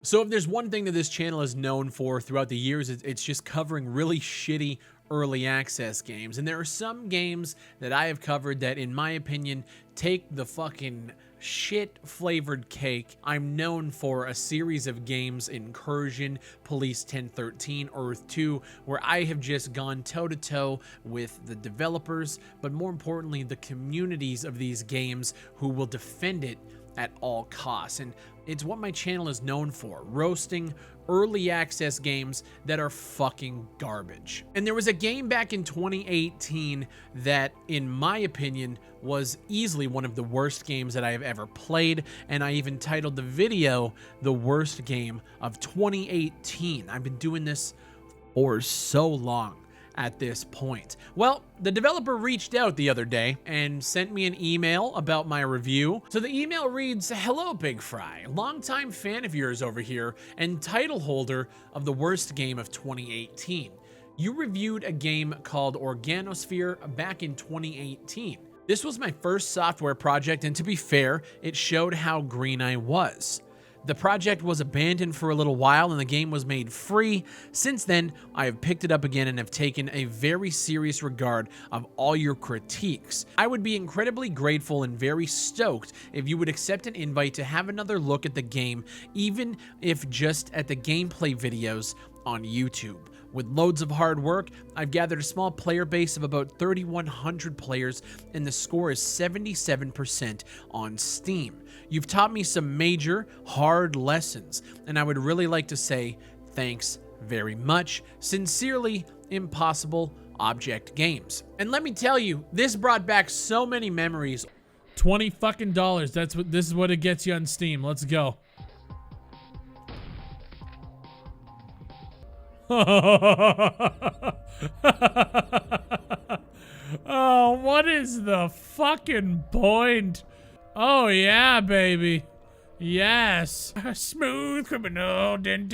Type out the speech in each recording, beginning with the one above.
So if there's one thing that this channel is known for throughout the years, it's just covering really shitty early access games. And there are some games that I have covered that, in my opinion, take the fucking shit flavored cake. I'm known for a series of games, Incursion, Police 1013, Earth 2, where I have just gone toe to toe with the developers, but more importantly, the communities of these games who will defend it at all costs. And it's what my channel is known for, roasting early access games that are fucking garbage. And there was a game back in 2018 that, in my opinion, was easily one of the worst games that I have ever played, and I even titled the video "The Worst Game of 2018. I've been doing this for so long at this point. Well, the developer reached out the other day and sent me an email about my review. So the email reads, "Hello, Big Fry, longtime fan of yours over here and title holder of the worst game of 2018. You reviewed a game called Organosphere back in 2018. This was my first software project, and to be fair, it showed how green I was. The project was abandoned for a little while and the game was made free. Since then, I have picked it up again and have taken a very serious regard of all your critiques. I would be incredibly grateful and very stoked if you would accept an invite to have another look at the game, even if just at the gameplay videos on YouTube. With loads of hard work, I've gathered a small player base of about 3,100 players, and the score is 77% on Steam. You've taught me some major, hard lessons, and I would really like to say thanks very much. Sincerely, Impossible Object Games." And let me tell you, this brought back so many memories. $20 fucking dollars. This is what it gets you on Steam. Let's go. Oh, what is the fucking point? Oh yeah, baby. Yes. Smooth criminal. And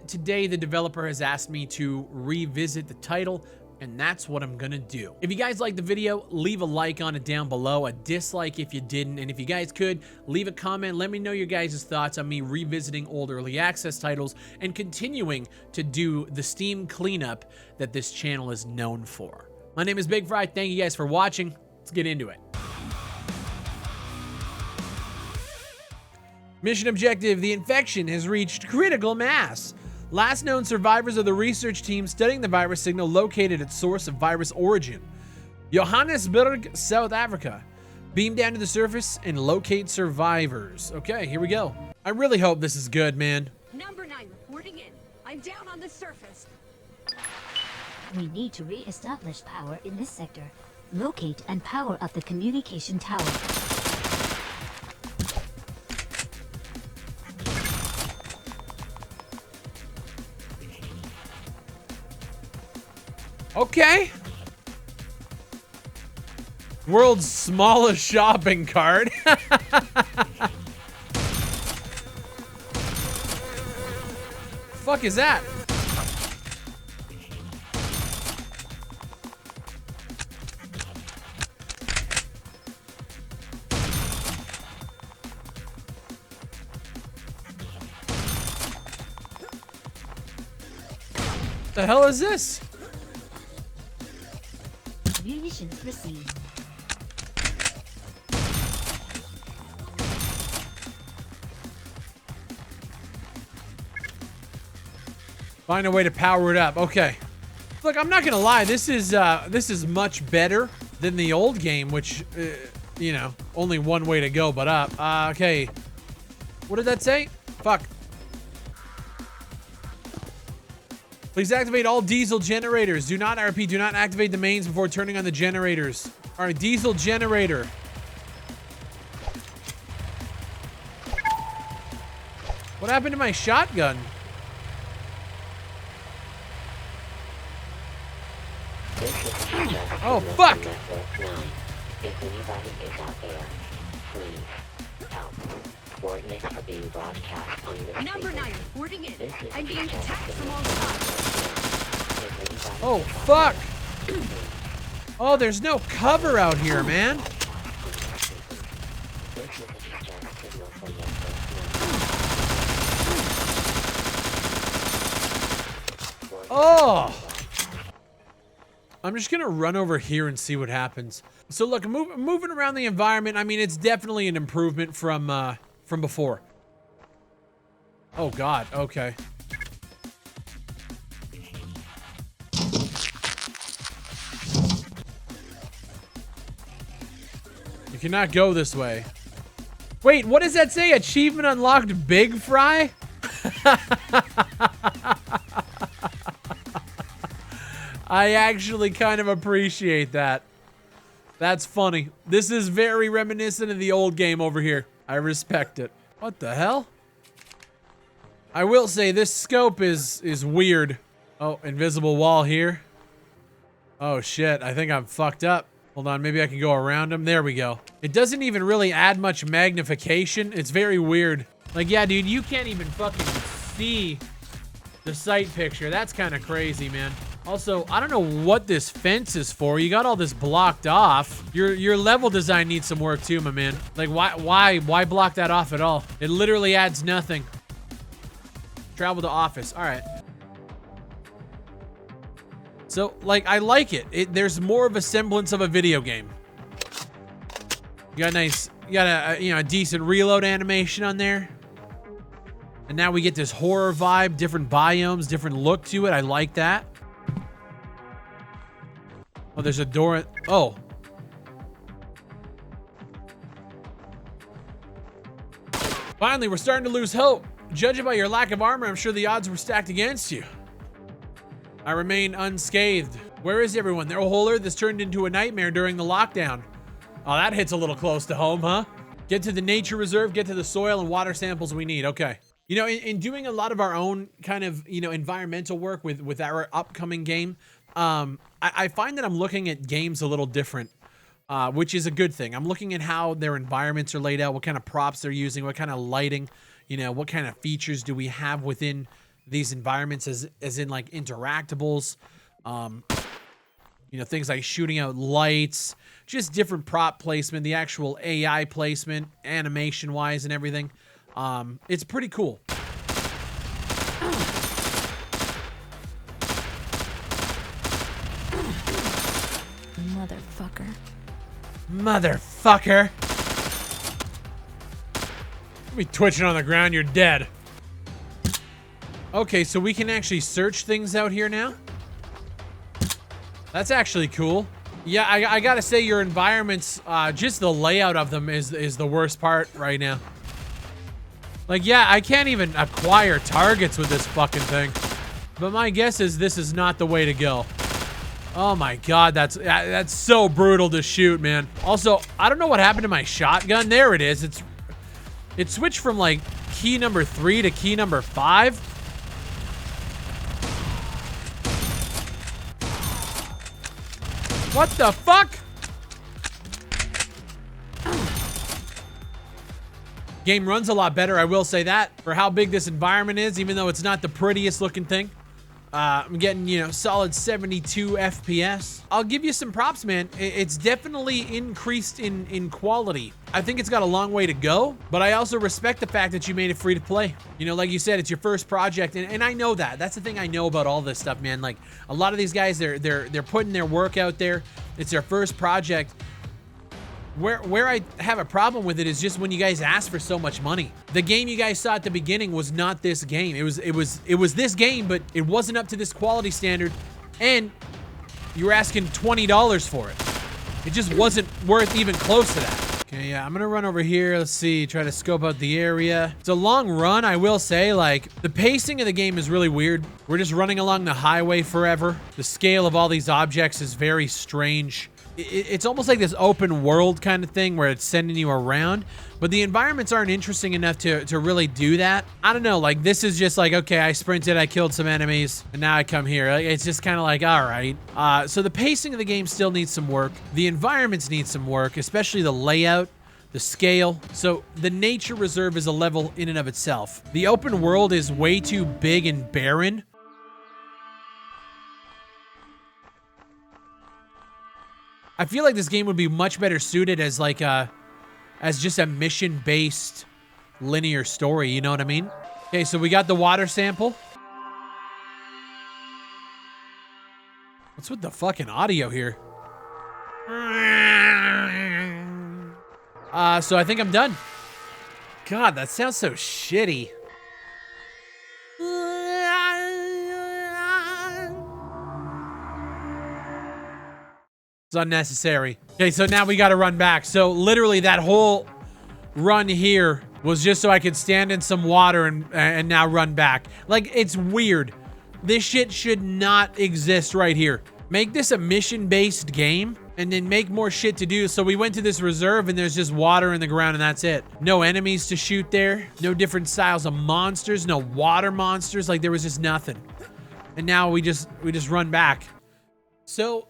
today the developer has asked me to revisit the title, and that's what I'm gonna do. If you guys liked the video, leave a like on it down below, a dislike if you didn't, and if you guys could, leave a comment. Let me know your guys' thoughts on me revisiting old early access titles and continuing to do the Steam cleanup that this channel is known for. My name is Big Fry. Thank you guys for watching. Let's get into it. Mission objective: the infection has reached critical mass. Last known survivors of the research team studying the virus signal located its source of virus origin, Johannesburg, South Africa. Beam down to the surface and locate survivors. Okay, here we go. I really hope this is good, man. Number 9 reporting in. I'm down on the surface. We need to re-establish power in this sector. Locate and power up the communication tower. Okay. World's smallest shopping cart. Fuck is that? The hell is this? Munitions received. Find a way to power it up. Okay. Look, I'm not gonna lie. This is much better than the old game, which, you know, only one way to go but up. Okay. What did that say? Fuck. Please activate all diesel generators. Do not, I repeat, do not activate the mains before turning on the generators. All right, diesel generator. What happened to my shotgun? Oh, fuck! If anybody is out there, please help. Coordinates are being broadcast on the Number 9 reporting in. I'm being attacked from all sides. Oh, fuck! Oh, there's no cover out here, man. Signal for yes or no. Oh! I'm just gonna run over here and see what happens. So look, moving around the environment, I mean, it's definitely an improvement from before. Oh God, okay. You cannot go this way. Wait, what does that say? Achievement unlocked, Big Fry? I actually kind of appreciate that. That's funny. This is very reminiscent of the old game over here. I respect it. What the hell? I will say this scope is weird. Oh, invisible wall here. Oh shit, I think I'm fucked up. Hold on, maybe I can go around him. There we go. It doesn't even really add much magnification. It's very weird. Like, yeah, dude, you can't even fucking see the sight picture. That's kind of crazy, man. Also, I don't know what this fence is for. You got all this blocked off. Your level design needs some work too, my man. Like, why block that off at all? It literally adds nothing. Travel to office. All right. So, like, I like it. There's more of a semblance of a video game. You got a decent reload animation on there. And now we get this horror vibe, different biomes, different look to it. I like that. Oh, there's a door. Oh. Finally, we're starting to lose hope. Judging by your lack of armor, I'm sure the odds were stacked against you. I remain unscathed. Where is everyone? Their whole Earth has turned into a nightmare during the lockdown. Oh, that hits a little close to home, huh? Get to the nature reserve, get to the soil and water samples we need. Okay. You know, in doing a lot of our own kind of, environmental work with our upcoming game, I find that I'm looking at games a little different, which is a good thing. I'm looking at how their environments are laid out, what kind of props they're using, what kind of lighting, what kind of features do we have within these environments as in like interactables, things like shooting out lights, just different prop placement, the actual AI placement, animation wise and everything. It's pretty cool. Motherfucker. You be twitching on the ground, you're dead. Okay, so we can actually search things out here now. That's actually cool. Yeah, I gotta say your environments, just the layout of them is the worst part right now. Like, yeah, I can't even acquire targets with this fucking thing. But my guess is this is not the way to go. Oh my God, that's so brutal to shoot, man. Also, I don't know what happened to my shotgun. There it is. It switched from like key number 3 to key number 5. What the fuck? Game runs a lot better, I will say that, for how big this environment is, even though it's not the prettiest looking thing. I'm getting, solid 72 FPS. I'll give you some props, man. It's definitely increased in quality. I think it's got a long way to go, but I also respect the fact that you made it free to play. Like you said, it's your first project, and I know that. That's the thing I know about all this stuff, man. Like, a lot of these guys, they're putting their work out there. It's their first project. Where I have a problem with it is just when you guys ask for so much money. The game you guys saw at the beginning was not this game. It was this game, but it wasn't up to this quality standard, and you were asking $20 for it. It just wasn't worth even close to that. Okay, yeah, I'm gonna run over here. Let's see, try to scope out the area. It's a long run, I will say. Like, the pacing of the game is really weird. We're just running along the highway forever. The scale of all these objects is very strange. It's almost like this open world kind of thing where it's sending you around, but the environments aren't interesting enough to really do that. I don't know, like, this is just like, okay, I sprinted, I killed some enemies, and now I come here. Like, it's just kind of like, all right. So the pacing of the game still needs some work. The environments need some work, especially the layout, the scale. So the nature reserve is a level in and of itself. The open world is way too big and barren. I feel like this game would be much better suited as like as just a mission-based linear story, you know what I mean? Okay, so we got the water sample. What's with the fucking audio here? So I think I'm done. God, that sounds so shitty. It's unnecessary. Okay, so now we gotta run back. So literally that whole run here was just so I could stand in some water and now run back. Like, it's weird. This shit should not exist right here. Make this a mission-based game and then make more shit to do. So we went to this reserve and there's just water in the ground and that's it. No enemies to shoot there. No different styles of monsters. No water monsters. Like, there was just nothing. And now we just run back. So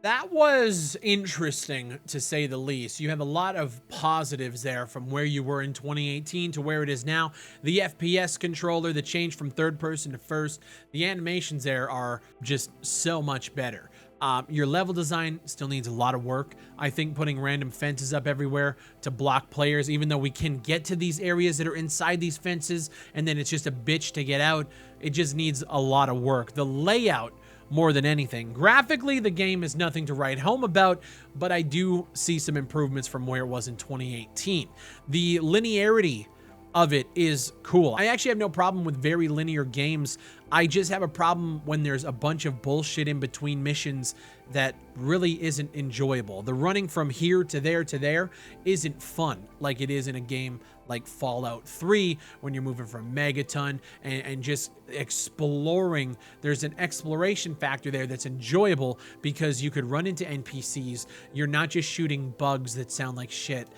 that was interesting, to say the least. You have a lot of positives there from where you were in 2018 to where it is now. The FPS controller, the change from third person to first, the animations there are just so much better. Your level design still needs a lot of work. I think putting random fences up everywhere to block players, even though we can get to these areas that are inside these fences and then it's just a bitch to get out, it just needs a lot of work. The layout, more than anything. Graphically, the game is nothing to write home about, but I do see some improvements from where it was in 2018. The linearity of it is cool. I actually have no problem with very linear games. I just have a problem when there's a bunch of bullshit in between missions that really isn't enjoyable. The running from here to there isn't fun like it is in a game like Fallout 3 when you're moving from Megaton and just exploring. There's an exploration factor there that's enjoyable because you could run into NPCs. You're not just shooting bugs that sound like shit.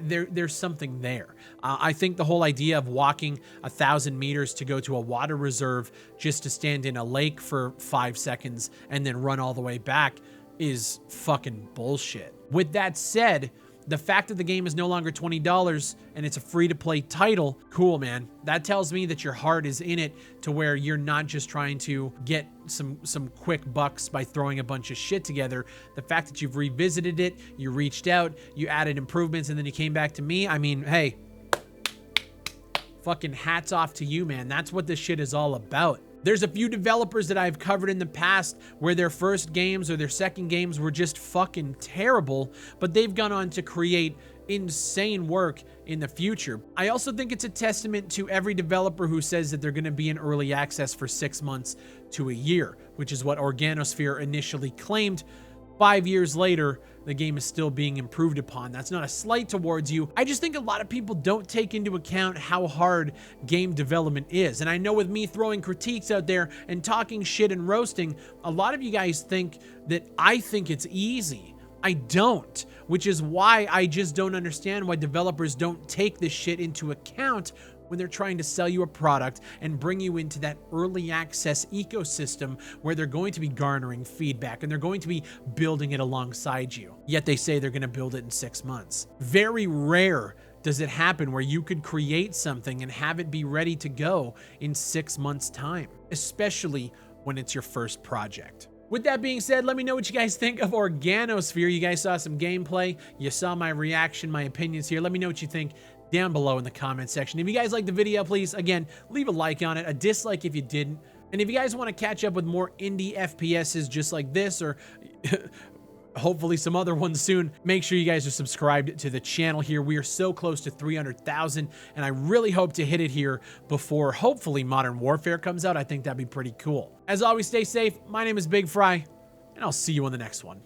There's something there. I think the whole idea of walking 1,000 meters to go to a water reserve just to stand in a lake for 5 seconds and then run all the way back is fucking bullshit. With that said, the fact that the game is no longer $20 and it's a free-to-play title, cool, man. That tells me that your heart is in it to where you're not just trying to get some quick bucks by throwing a bunch of shit together. The fact that you've revisited it, you reached out, you added improvements, and then you came back to me. I mean, hey, fucking hats off to you, man. That's what this shit is all about. There's a few developers that I've covered in the past where their first games or their second games were just fucking terrible, but they've gone on to create insane work in the future. I also think it's a testament to every developer who says that they're going to be in early access for 6 months to a year, which is what Organosphere initially claimed. 5 years later, the game is still being improved upon. That's not a slight towards you. I just think a lot of people don't take into account how hard game development is. And I know with me throwing critiques out there and talking shit and roasting, a lot of you guys think that I think it's easy. I don't, which is why I just don't understand why developers don't take this shit into account when they're trying to sell you a product and bring you into that early access ecosystem where they're going to be garnering feedback and they're going to be building it alongside you. Yet they say they're going to build it in 6 months. Very rare does it happen where you could create something and have it be ready to go in 6 months' time, especially when it's your first project. With that being said, let me know what you guys think of Organosphere. You guys saw some gameplay. You saw my reaction, my opinions here. Let me know what you think down below in the comment section. If you guys liked the video, please, again, leave a like on it, a dislike if you didn't. And if you guys want to catch up with more indie FPSs just like this, or hopefully some other ones soon, make sure you guys are subscribed to the channel here. We are so close to 300,000, and I really hope to hit it here before, hopefully, Modern Warfare comes out. I think that'd be pretty cool. As always, stay safe. My name is Big Fry, and I'll see you on the next one.